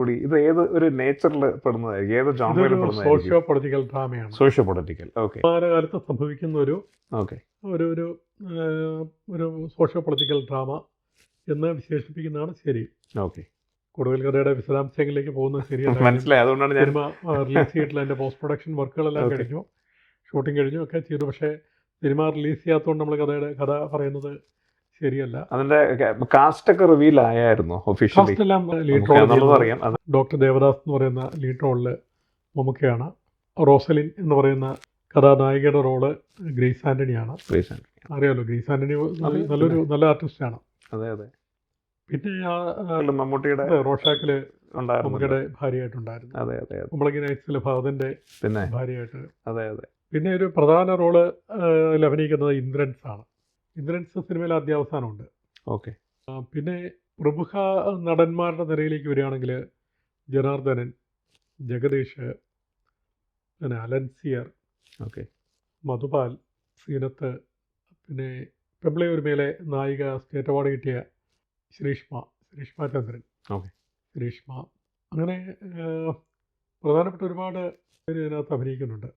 കൂടി ഇത് ഏത് ഒരു നേച്ചറിൽ പെടുന്നതായിരിക്കും, ഏത് ജോണറിൽ ഇതൊരു പെടുന്നതായിരിക്കും? സോഷ്യോ പൊളിറ്റിക്കൽ ഡ്രാമയാണ്. Socio political. ഓക്കെ കാലത്ത് സംഭവിക്കുന്ന ഒരു ഓക്കെ ഒരു ഒരു ഒരു സോഷ്യോ പൊളിറ്റിക്കൽ ഡ്രാമ എന്ന് വിശേഷിപ്പിക്കുന്നതാണ് ശരി. ഓക്കെ കൂടുതൽ കഥയുടെ വിശദാംശങ്ങളിലേക്ക് പോകുന്നത് ശരിയല്ല. മനസ്സിലായി, അതുകൊണ്ടാണ് ഞാൻ സിനിമ റിലീസ് ചെയ്തിട്ടില്ല. അതിൻ്റെ പോസ്റ്റ് പ്രൊഡക്ഷൻ വർക്കുകളെല്ലാം Okay. കഴിഞ്ഞു, ഷൂട്ടിംഗ് കഴിഞ്ഞു ഒക്കെ ചെയ്തു. പക്ഷേ സിനിമ റിലീസ് ചെയ്യാത്തതുകൊണ്ട് നമ്മൾ കഥ പറയുന്നത് ശരിയല്ല. അതിന്റെ കാസ്റ്റ് ഒക്കെ റിവീൽ ആയായിരുന്നു ഒഫീഷ്യലി? ഫസ്റ്റ് എല്ലാം ലീഡ് എന്നുള്ളത് റോൾ അറിയാം. അത് ഡോക്ടർ ദേവദാസ് എന്ന് പറയുന്ന ലീഡ് റോളിൽ മമ്മൂക്കയാണ്. റോസലിൻ എന്ന് പറയുന്ന കഥാനായികയുടെ റോള് ഗ്രേസ് ആൻ്റണിയാണ്. Grace Anthony. അറിയാമല്ലോ, ഗ്രേസ് ആൻ്റണി അറിയാം. നല്ല ആർട്ടിസ്റ്റാണ്. അതെ അതെ. പിന്നെ മമ്മൂട്ടിയുടെ റോഷാക്കിൽ ഉണ്ടായിരുന്നു. മമ്മൂക്കയുടെ ഭാര്യയായിട്ടുണ്ടായിരുന്നു. അതെ അതെ അതെ. കുമ്പളങ്ങി നൈറ്റ്സിൽ ഭഗവതിൻ്റെ പിന്നെ ഭാര്യയായിട്ട്. അതെ അതെ. പിന്നെ ഒരു പ്രധാന റോള് അഭിനയിക്കുന്നത് ഇന്ദ്രൻസ് ആണ്. ഇന്ദ്രൻസ് സിനിമയിൽ അത്യാവസാനമുണ്ട്. ഓക്കെ പിന്നെ പ്രമുഖ നടന്മാരുടെ നിരയിലേക്ക് വരികയാണെങ്കിൽ ജനാർദ്ദനൻ, ജഗദീഷ്, പിന്നെ അലൻസിയർ, ഓക്കെ മധുപാൽ, സീനത്ത്, പിന്നെ പെമ്പിളയൂർമേലെ നായിക സ്റ്റേറ്റ് അവാർഡ് കിട്ടിയ ശ്രീഷ്മ ചന്ദ്രൻ. ഓക്കെ ശ്രീഷ്മ, അങ്ങനെ പ്രധാനപ്പെട്ട ഒരുപാട് പേര് ഇതിനകത്ത് അഭിനയിക്കുന്നുണ്ട്.